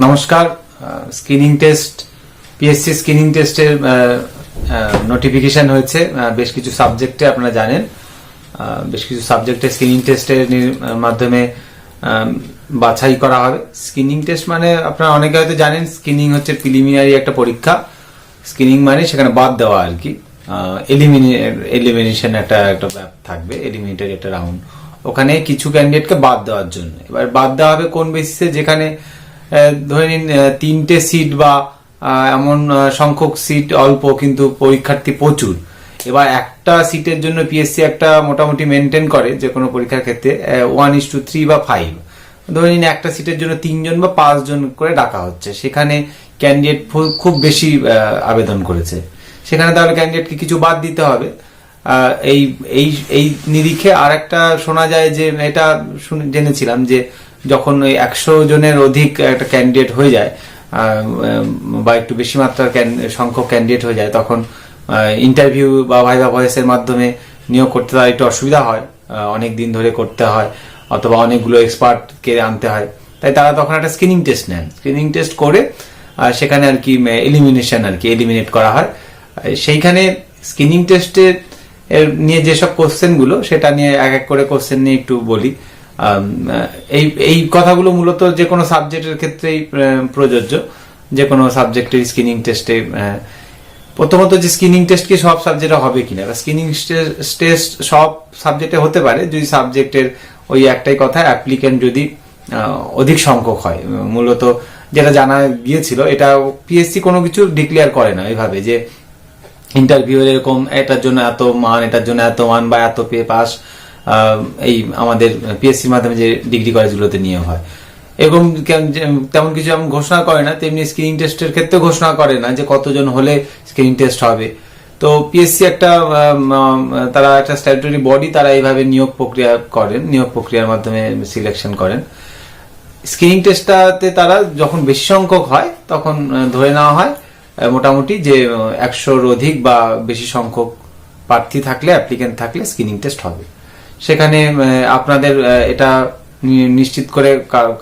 নমস্কার। Screening test, PSC screening টেস্টের notification হয়েছে বেশ কিছু সাবজেক্টে। আপনারা জানেন বেশ কিছু সাবজেক্টে স্ক্রিনিং টেস্টের মাধ্যমে বাছাই করা হবে। স্ক্রিনিং টেস্ট মানে আপনারা অনেকে হয়তো জানেন, স্ক্রিনিং হচ্ছে প্রিলিমিনারি একটা পরীক্ষা। স্ক্রিনিং মানে সেখানে বাদ দেওয়া আর কি, এলিমিনেশন একটা থাকবে, এলিমিনেটরি একটা রাউন্ড। ওখানে কিছু ক্যান্ডিডেটকে বাদ দেওয়ার জন্য। এবার বাদ দেওয়া হবে কোন বেসিসে? যেখানে ধরে নিন 3টে সিট বা এমন সংখ্যক সিট অল্প কিন্তু পরীক্ষার্থী প্রচুর। এবার একটা সিটের জন্য পিএসসি একটা মোটামুটি মেনটেন করে যে কোনো পরীক্ষার ক্ষেত্রে 1:3 বা 5। ধরে নিন একটা সিটের জন্য 3 জন বা 5 জন করে ডাকা হচ্ছে। সেখানে ক্যান্ডিডেট খুব বেশি আবেদন করেছে, সেখানে তাহলে ক্যান্ডিডেটকে কিছু বাদ দিতে হবে। এই এই এই নিরিখে আর একটা শোনা যায় যে, এটা জেনেছিলাম যে যখন ওই 100 জনের অধিক একটা ক্যান্ডিডেট হয়ে যায় বা একটু বেশি মাত্রার সংখ্যক ক্যান্ডিডেট হয়ে যায়, তখন ইন্টারভিউ বা ভাইভা ভয়েসের মাধ্যমে নিয়োগ করতে তার একটু অসুবিধা হয়, অনেক দিন ধরে করতে হয় অথবা অনেকগুলো এক্সপার্টকে আনতে হয়। তাই তারা তখন একটা স্ক্রিনিং টেস্ট নেন। স্ক্রিনিং টেস্ট করে সেখানে আর কি এলিমিনেশন আর কি এলিমিনেট করা হয়। সেইখানে স্ক্রিনিং টেস্টের নিয়ে যেসব কোশ্চেনগুলো, সেটা নিয়ে এক এক করে কোশ্চেন নিয়ে একটু বলি। এই কথাগুলো মূলত যে কোনো সাবজেক্টের ক্ষেত্রেই প্রযোজ্য। যে কোনো সাবজেক্টের স্ক্রিনিং টেস্টে প্রথমত যে স্ক্রিনিং টেস্ট কি সব সাবজেক্টে হবে কিনা, স্ক্রিনিং টেস্ট সব সাবজেক্টে হতে পারে যদি সাবজেক্টের ওই একটাই কথা, অ্যাপ্লিক্যান্ট যদি অধিক সংখ্যক হয়। মূলত যেটা জানা গিয়েছিল, এটা পিএসসি কোনো কিছু ডিক্লেয়ার করে না এইভাবে যে ইন্টারভিউ এরকম এটার জন্য এত মান, এটার জন্য এত মান বা এত পে পাস। এই আমাদের পিএসসির মাধ্যমে যে ডিগ্রি কলেজগুলোতে নিয়োগ হয়, এরকম তেমন কিছু এমন ঘোষণা করে না। তেমনি স্ক্রিনিং টেস্টের ক্ষেত্রে ঘোষণা করে না যে কতজন হলে স্ক্রিনিং টেস্ট হবে। তো পিএসসি তারা একটা স্ট্যাটুটরি বডি, তারা এইভাবে নিয়োগ প্রক্রিয়া করেন, নিয়োগ প্রক্রিয়ার মাধ্যমে সিলেকশন করেন। স্ক্রিনিং টেস্টটাতে তারা যখন বেশি সংখ্যক হয়, তখন ধরে নেওয়া হয় মোটামুটি যে 100-র অধিক বা বেশি সংখ্যক প্রার্থী থাকলে, অ্যাপ্লিকেন্ট থাকলে স্ক্রিনিং টেস্ট হবে। সেখানে আপনাদের এটা নিশ্চিত করে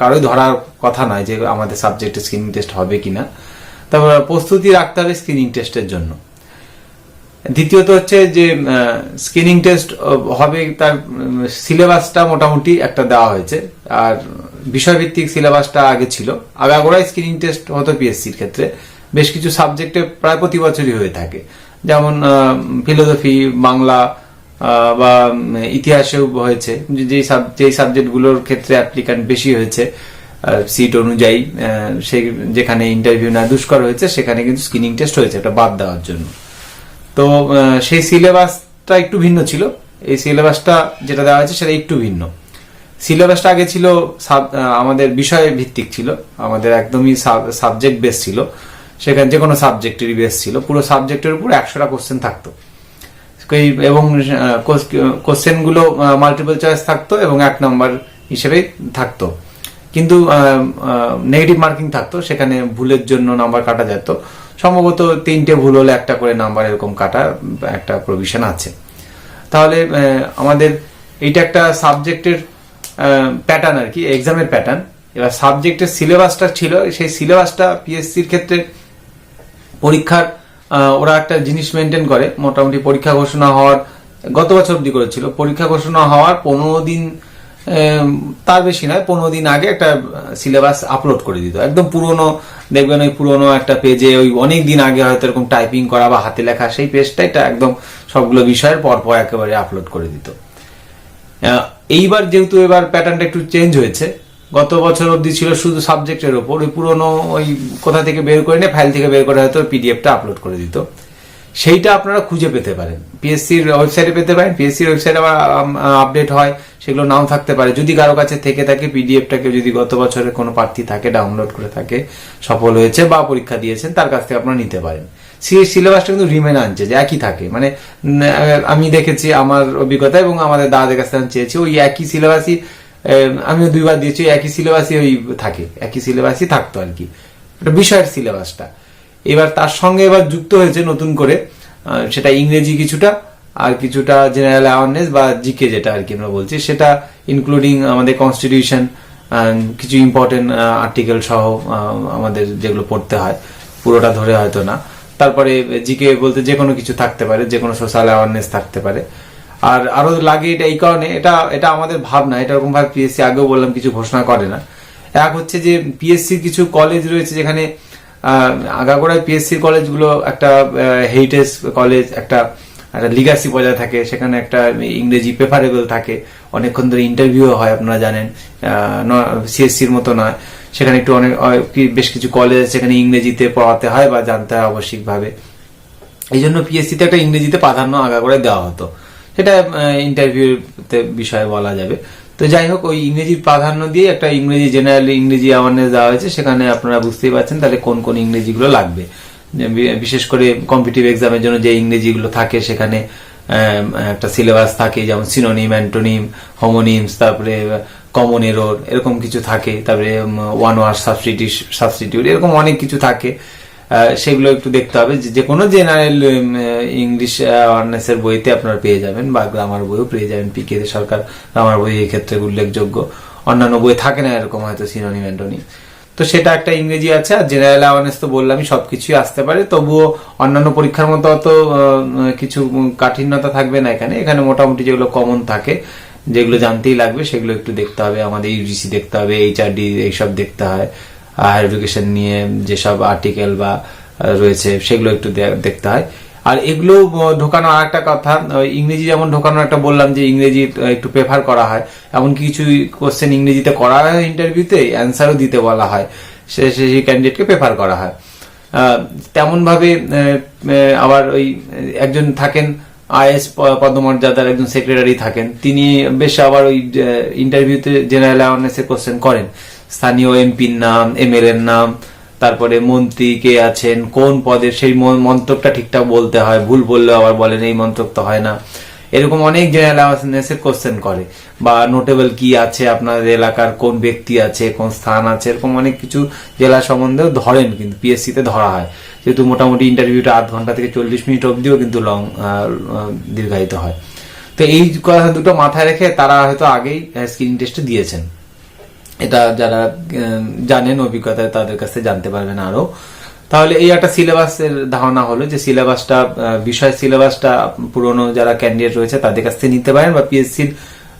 কারোই ধরার কথা নয় যে আমাদের সাবজেক্টে স্ক্রিনিং টেস্ট হবে কিনা। তারপর প্রস্তুতি রাখতে হবে স্ক্রিনিং টেস্টের জন্য। দ্বিতীয়ত হচ্ছে যে স্ক্রিনিং টেস্ট হবে, তার সিলেবাসটা মোটামুটি একটা দেওয়া হয়েছে। আর বিষয়ভিত্তিক সিলেবাসটা আগে ছিল, আগাগোড়াই স্ক্রিনিং টেস্ট হতো পিএসসির ক্ষেত্রে। বেশ কিছু সাবজেক্টে প্রায় প্রতি বছরই হয়ে থাকে, যেমন ফিলোসফি, বাংলা বা ইতিহাসেও হয়েছে। যেই সাবজেক্টগুলোর ক্ষেত্রে অ্যাপ্লিক্যান্ট বেশি হয়েছে সিট অনুযায়ী, যেখানে ইন্টারভিউ না দুষ্কর হয়েছে, সেখানে কিন্তু স্ক্রিনিং টেস্ট হয়েছে, এটা বাদ দেওয়ার জন্য। তো সেই সিলেবাসটা একটু ভিন্ন ছিল। এই সিলেবাসটা যেটা দেওয়া হয়েছে সেটা একটু ভিন্ন। সিলেবাসটা আগে ছিল আমাদের বিষয় ভিত্তিক ছিল, আমাদের একদমই সাবজেক্ট বেস ছিল। সেখানে যে কোনো সাবজেক্টেরই বেস ছিল, পুরো সাবজেক্টের উপর 100টা কোশ্চেন থাকতো এবং কোশ্চেনগুলো মাল্টিপল চয়েস থাকতো এবং 1 নম্বর হিসেবেই থাকতো। কিন্তু নেগেটিভ মার্কিং থাকতো, সেখানে ভুলের জন্য নাম্বার কাটা যেত। সম্ভবত 3টে ভুল হলে একটা করে নাম্বার এরকম কাটার একটা প্রভিশন আছে। তাহলে আমাদের এইটা একটা সাবজেক্টের প্যাটার্ন আর কি, এক্সামের প্যাটার্ন। এবার সাবজেক্টের সিলেবাসটা ছিল, সেই সিলেবাসটা পিএসসির ক্ষেত্রে পরীক্ষার ওরা একটা জিনিস মেনটেন করে। মোটামুটি পরীক্ষা ঘোষণা হওয়ার, গত বছর অব্দি করেছিল, পরীক্ষা ঘোষণা হওয়ার 15 দিন, তার বেশি নয়, 15 দিন আগে একটা সিলেবাস আপলোড করে দিত। একদম পুরনো, দেখবেন ওই পুরনো একটা পেজে ওই অনেক দিন আগে হয়তো এরকম টাইপিং করা বা হাতে লেখা সেই পেজটাই একদম সবগুলো বিষয়ের পরপর একেবারে আপলোড করে দিত। এইবার যেহেতু এবার প্যাটার্নটা একটু চেঞ্জ হয়েছে, গত বছর অব্দি ছিল শুধু সাবজেক্টের ওপর, ওই পুরনো ওই কোথা থেকে বের করে নিয়ে ফাইল থেকে বের করে হয়তো পিডিএফটা আপলোড করে দিত। সেইটা আপনারা খুঁজে পেতে পারেন, পিএসসির ওয়েবসাইটে পেতে পারেন। পিএসসির ওয়েবসাইটে আবার আপডেট হয়, সেগুলো নাও থাকতে পারে। যদি কারো কাছে থেকে থাকে পিডিএফটাকে, যদি গত বছরের কোনো প্রার্থী থাকে ডাউনলোড করে থাকে, সফল হয়েছে বা পরীক্ষা দিয়েছেন, তার কাছ থেকে আপনারা নিতে পারেন। সিলেবাসটা কিন্তু রিমেন আনছে, যে একই থাকে। মানে আমি দেখেছি আমার অভিজ্ঞতা এবং আমাদের দাদাদের কাছ থেকে চেয়েছি, ওই একই সিলেবাসই, আমিও 2বার দিয়েছি, একই সিলেবাসই ওই থাকে, একই সিলেবাসই থাকতো আর কি, বিষয়ের সিলেবাসটা। এবার তার সঙ্গে এবার যুক্ত হয়েছে নতুন করে, সেটা ইংরেজি কিছুটা, আর কিছুটা জেনারেল অ্যাওয়ারনেস বা জিকে যেটা আর কি আমরা বলছি, সেটা ইনক্লুডিং আমাদের কনস্টিটিউশন কিছু ইম্পর্টেন্ট আর্টিকেল সহ আমাদের যেগুলো পড়তে হয়, পুরোটা ধরে হয়তো না। তারপরে জিকে বলতে যে কোনো কিছু থাকতে পারে, যে কোনো সোশ্যাল অ্যাওয়ারনেস থাকতে পারে। আর আরো লাগে এটা এই কারণে, এটা আমাদের ভাবনা, এটা এরকম ভাবে পিএসসি আগেও বললাম কিছু ঘোষণা করে না। এক হচ্ছে যে পিএসসির কিছু কলেজ রয়েছে যেখানে আগাগোড়ায় পিএসসির কলেজগুলো একটা হেরিটেজ কলেজ, একটা লিগাসি বজায় থাকে, সেখানে একটা ইংরেজি প্রেফারেবল থাকে, অনেকক্ষণ ধরে ইন্টারভিউ হয়, আপনারা জানেন, সিএসসির মতো নয়। সেখানে একটু বেশ কিছু কলেজ সেখানে ইংরেজিতে পড়াতে হয় বা জানতে হয় আবশ্যিকভাবে। এই জন্য পিএসসিতে একটা ইংরেজিতে প্রাধান্য আগাগোড়ায় দেওয়া হতো, সেটা ইন্টারভিউতে বিষয়ে বলা যাবে। তো যাই হোক, ওই ইংরেজির প্রাধান্য দিয়ে একটা ইংরেজি জেনারেল ইংরেজি অ্যাওয়ারনেস দেওয়া হয়েছে। সেখানে আপনারা বুঝতেই পারছেন তাহলে কোন কোন ইংরেজিগুলো লাগবে, বিশেষ করে কম্পিটিটিভ এক্সামের জন্য যে ইংরেজিগুলো থাকে সেখানে একটা সিলেবাস থাকে, যেমন সিনোনিম, অ্যান্টোনিম, হোমোনিমস, তারপরে কমন এরর, এরকম কিছু থাকে, তারপরে ওয়ান ওয়ার্ড সাবস্টিটিউট, এরকম অনেক কিছু থাকে। সেগুলো একটু দেখতে হবে। যে কোনো জেনারেল ইংলিশ অ্যাওয়ারনেসের বইতে আপনারা পেয়ে যাবেন, বা গ্রামার বইও পেয়ে যাবেন। পিকে সরকার গ্রামার বই এই ক্ষেত্রে উল্লেখযোগ্য, অন্যান্য বই থাকে না এরকম হয়তো সিনোনিম, অ্যান্টোনিম। তো সেটা একটা ইংরেজি আছে। আর জেনারেল অ্যাওয়ারনেস তো বললামই, সবকিছুই আসতে পারে, তবুও অন্যান্য পরীক্ষার মতো অত কিছু কাঠিন্যতা থাকবে না এখানে। এখানে মোটামুটি যেগুলো কমন থাকে, যেগুলো জানতেই লাগবে, সেগুলো একটু দেখতে হবে। আমাদের ইউজিসি দেখতে হবে, এইচআরডি, এইসব দেখতে হয়। হায়ার এডুকেশন নিয়ে যেসব আর্টিকেল বা রয়েছে সেগুলো একটু দেখতে হয়। আর এগুলো ঢোকানো আর একটা কথা, ইংরেজি যেমন ঢোকানো একটা বললাম যে ইংরেজি একটু প্রেফার করা হয়, এমনকি কিছু কোশ্চেন ইংরেজিতে করা হয় ইন্টারভিউতে, অ্যান্সারও দিতে বলা হয়, সেই ক্যান্ডিডেটকে প্রেফার করা হয়। তেমন ভাবে আবার ওই একজন থাকেন আইএস পদমর্যাদার একজন সেক্রেটারি থাকেন, তিনি বেশ আবার ওই ইন্টারভিউতে জেনারেল অ্যাওয়ারনেসের কোশ্চেন করেন, স্থানীয় এমপির নাম, এমএলএ এর নাম, তারপরে মন্ত্রী কে আছেন, কোন পদে, সেই মন্ত্রকটা ঠিকঠাক বলতে হয়, ভুল বললে আবার বলেন এই মন্ত্রক তো হয় না। এরকম অনেক জেনারেল অ্যাওয়ারনেসের কোশ্চেন করে। বা নোটেবল কি আছে, আপনাদের এলাকার কোন ব্যক্তি আছে, কোন স্থান আছে, এরকম অনেক কিছু জেলা সম্বন্ধেও ধরেন, কিন্তু পিএসসি তে ধরা হয়, যেহেতু মোটামুটি ইন্টারভিউটা 8 ঘন্টা থেকে 40 মিনিট অবধিও কিন্তু দীর্ঘায়িত হয়। তো এই কথা দুটো মাথায় রেখে তারা হয়তো আগেই স্ক্রিনিং টেস্ট দিয়েছেন। এটা যারা জানেন অভিজ্ঞতায় তাদের কাছে জানতে পারবেন আরো। তাহলে এই একটা সিলেবাসের ধারণা হলো, যে সিলেবাসটা, বিষয় সিলেবাসটা পুরনো যারা ক্যান্ডিডেট রয়েছে তাদের কাছ থেকে নিতে পারেন, বা পিএসসির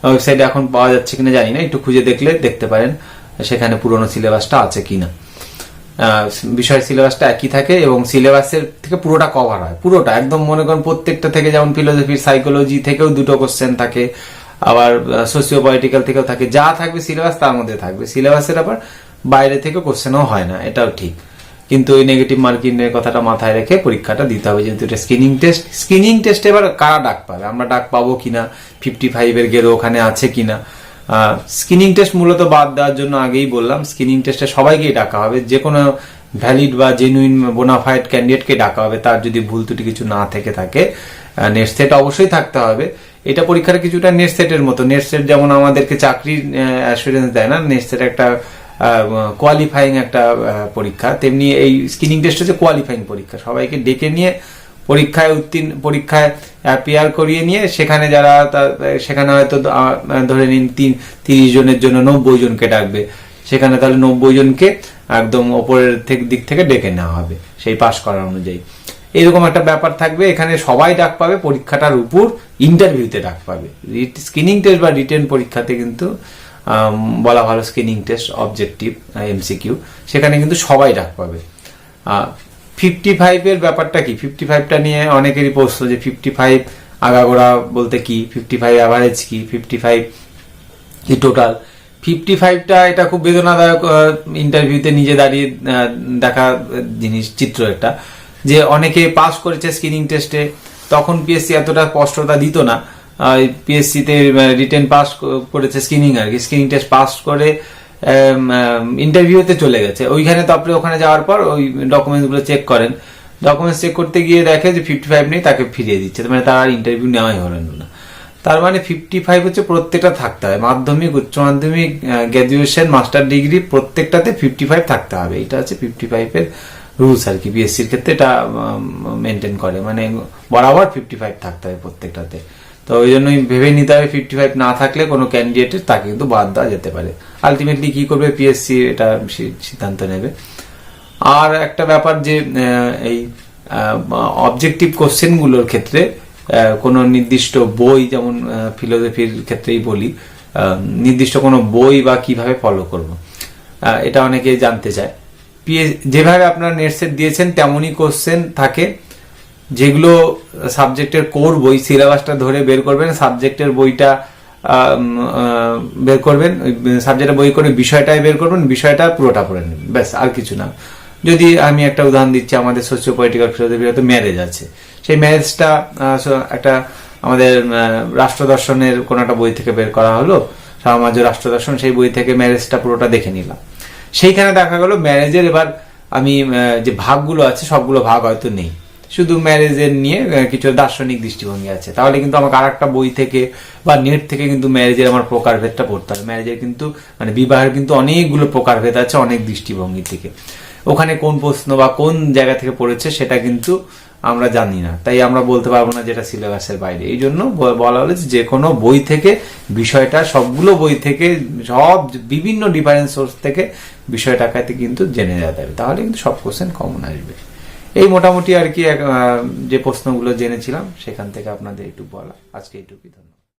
ওয়েবসাইটে এখন পাওয়া যাচ্ছে কিনা জানি না, একটু খুঁজে দেখলে দেখতে পারেন সেখানে পুরনো সিলেবাসটা আছে কিনা। বিষয় সিলেবাসটা একই থাকে এবং সিলেবাসের থেকে পুরোটা কভার হয়, পুরোটা একদম। মনে করেন প্রত্যেকটা থেকে, যেমন ফিলোসফি, সাইকোলজি থেকেও 2টো কোশ্চেন থাকে, আবার সোশিও পলিটিক্যাল থেকেও থাকে, যা থাকবে সিলেবাস তার মধ্যে থাকবে। সিলেবাসের আবার বাইরে থেকে কোশ্চেনও হয় না, এটাও ঠিক। কিন্তু ওই নেগেটিভ মার্কিং এর কথাটা মাথায় রেখে পরীক্ষাটা দিতে হবে, যেহেতু এটা স্ক্রিনিং টেস্ট এবার কারা ডাক পাবে, আমরা ডাক পাবো কিনা, 55 এর গেরো ওখানে আছে কিনা। স্ক্রিনিং টেস্ট মূলত বাদ দেওয়ার জন্য আগেই বললাম, স্ক্রিনিং টেস্টে সবাইকেই ডাকা হবে, যে কোনো ভ্যালিড বা জেনুইন বোনাফাইড ক্যান্ডিডেটকে ডাকা হবে। তার যদি ভুল ত্রুটি কিছু না থেকে থাকে, নেট সেট অবশ্যই থাকতে হবে। এটা পরীক্ষার কিছুটা নেট সেটের মতো। নেট সেট যেমন আমাদেরকে চাকরির অ্যাসুরেন্স দেয় না, নেট সেট একটা কোয়ালিফাইং একটা পরীক্ষা, তেমনি এই স্ক্রিনিং টেস্ট হচ্ছে কোয়ালিফাইং পরীক্ষা। সবাইকে ডেকে নিয়ে পরীক্ষায় অ্যাপিয়ার করিয়ে নিয়ে সেখানে যারা, সেখানে হয়তো ধরে নিন 30 জনের জন্য 90 জনকে ডাকবে, সেখানে তাহলে 90 জনকে একদম ওপরের দিক থেকে ডেকে নেওয়া হবে সেই পাস করার অনুযায়ী। এরকম একটা ব্যাপার থাকবে। এখানে সবাই ডাক পাবে, পরীক্ষাটার উপর ইন্টারভিউতে ডাক পাবে। স্ক্রিনিং টেস্ট বা রিটেন পরীক্ষাতে কিন্তু বলা ভালো স্ক্রিনিং টেস্ট, অবজেক্টিভ, এমসিকিউ, সেখানে কিন্তু সবাই ডাক পাবে। 55 এর ব্যাপারটা কি, 55টা নিয়ে অনেকেরই প্রশ্ন যে 55 আগাগোড়া বলতে কি, 55 অ্যাভারেজ কি, 55 কি টোটাল। 55টা এটা খুব বেদনাদায়ক ইন্টারভিউতে নিজে দাঁড়িয়ে দেখা জিনিস, চিত্র একটা, যে অনেকে পাস করেছে স্ক্রিনিং টেস্টে, তখন পিএসসি এতটা স্পষ্টতা দিত না। পিএসসি তে রিটেন পাস করেছে, স্ক্রিনিং টেস্ট পাস করে ইন্টারভিউতে চলে গেছে, ওইখানে তো আপনি ওখানে যাওয়ার পর ওই ডকুমেন্টস গুলো চেক করেন, ডকুমেন্টস চেক করতে গিয়ে দেখে যে 55 নেই, তাকে ফিরিয়ে দিচ্ছে, মানে তার ইন্টারভিউ নেওয়াই হলো না। তার মানে 55 হচ্ছে প্রত্যেকটা থাকতে হবে, মাধ্যমিক, উচ্চ মাধ্যমিক, গ্র্যাজুয়েশন, মাস্টার ডিগ্রি, প্রত্যেকটাতে 55 থাকতে হবে। এটা হচ্ছে 55 এর রুলস আর কি, বিএসসির ক্ষেত্রে এটা মেনটেন করে, মানে বরাবর 55 থাকতে হবে প্রত্যেকটাতে। তো ওই জন্যই ভেবে নিতে হবে 55 না থাকলে কোনো ক্যান্ডিডেটের তাকে কিন্তু বাদ দেওয়া যেতে পারে। আলটিমেটলি কি করবে পিএসসি এটা সিদ্ধান্ত নেবে। আর একটা ব্যাপার যে এই অবজেক্টিভ কোশ্চেনগুলোর ক্ষেত্রে কোনো নির্দিষ্ট বই, যেমন ফিলোসফির ক্ষেত্রেই বলি, নির্দিষ্ট কোনো বই বা কিভাবে ফলো করব, এটা অনেকে জানতে চায়। যেভাবে আপনারা নেট সেট দিয়েছেন তেমনই কোশ্চেন থাকে, যেগুলো সাবজেক্টের কোর বই, সিলেবাসটা ধরে বের করবেন, সাবজেক্টের বইটা বের করবেন, সাবজেক্টের বই করে বিষয়টাই বের করবেন, বিষয়টা পুরোটা পড়ে নেবেন, ব্যাস, আর কিছু না। যদি আমি একটা উদাহরণ দিচ্ছি, আমাদের সোশিও পলিটিক্যাল ফিলোসফিতে ম্যারেজ আছে, সেই ম্যারেজটা একটা আমাদের রাষ্ট্র দর্শনের কোন একটা বই থেকে বের করা হলো, সমাজ রাষ্ট্র দর্শন, সেই বই থেকে ম্যারেজটা পুরোটা দেখে নিলাম। সেইখানে দেখা গেল ম্যারেজের এবার আমি যে ভাগগুলো আছে সবগুলো ভাগ হয়তো নেই, শুধু ম্যারেজের নিয়ে কিছু দার্শনিক দৃষ্টিভঙ্গি আছে, তাহলে কিন্তু আমাকে আর একটা বই থেকে বা নেট থেকে কিন্তু ম্যারেজের আমার প্রকারভেদটা পড়তে হবে। ম্যারেজের কিন্তু মানে বিবাহের কিন্তু অনেকগুলো প্রকারভেদ আছে অনেক দৃষ্টিভঙ্গি থেকে, ওখানে কোন প্রশ্ন বা কোন জায়গা থেকে পড়েছে সেটা কিন্তু আমরা জানি না, তাই আমরা বলতে পারবো না যেটা সিলেবাসের বাইরে। এই জন্য বলা হলো যে কোনো বই থেকে বিষয়টা, সবগুলো বই থেকে, সব বিভিন্ন ডিফারেন্ট সোর্স থেকে বিষয়টাকে কিন্তু জেনে যেতে হবে, তাহলে কিন্তু সব কোশ্চেন কমন আসবে। এই মোটামুটি আর কি যে প্রশ্নগুলো জেনেছিলাম সেখান থেকে আপনাদের একটু বলা, আজকে এইটুকুই। ধন্যবাদ।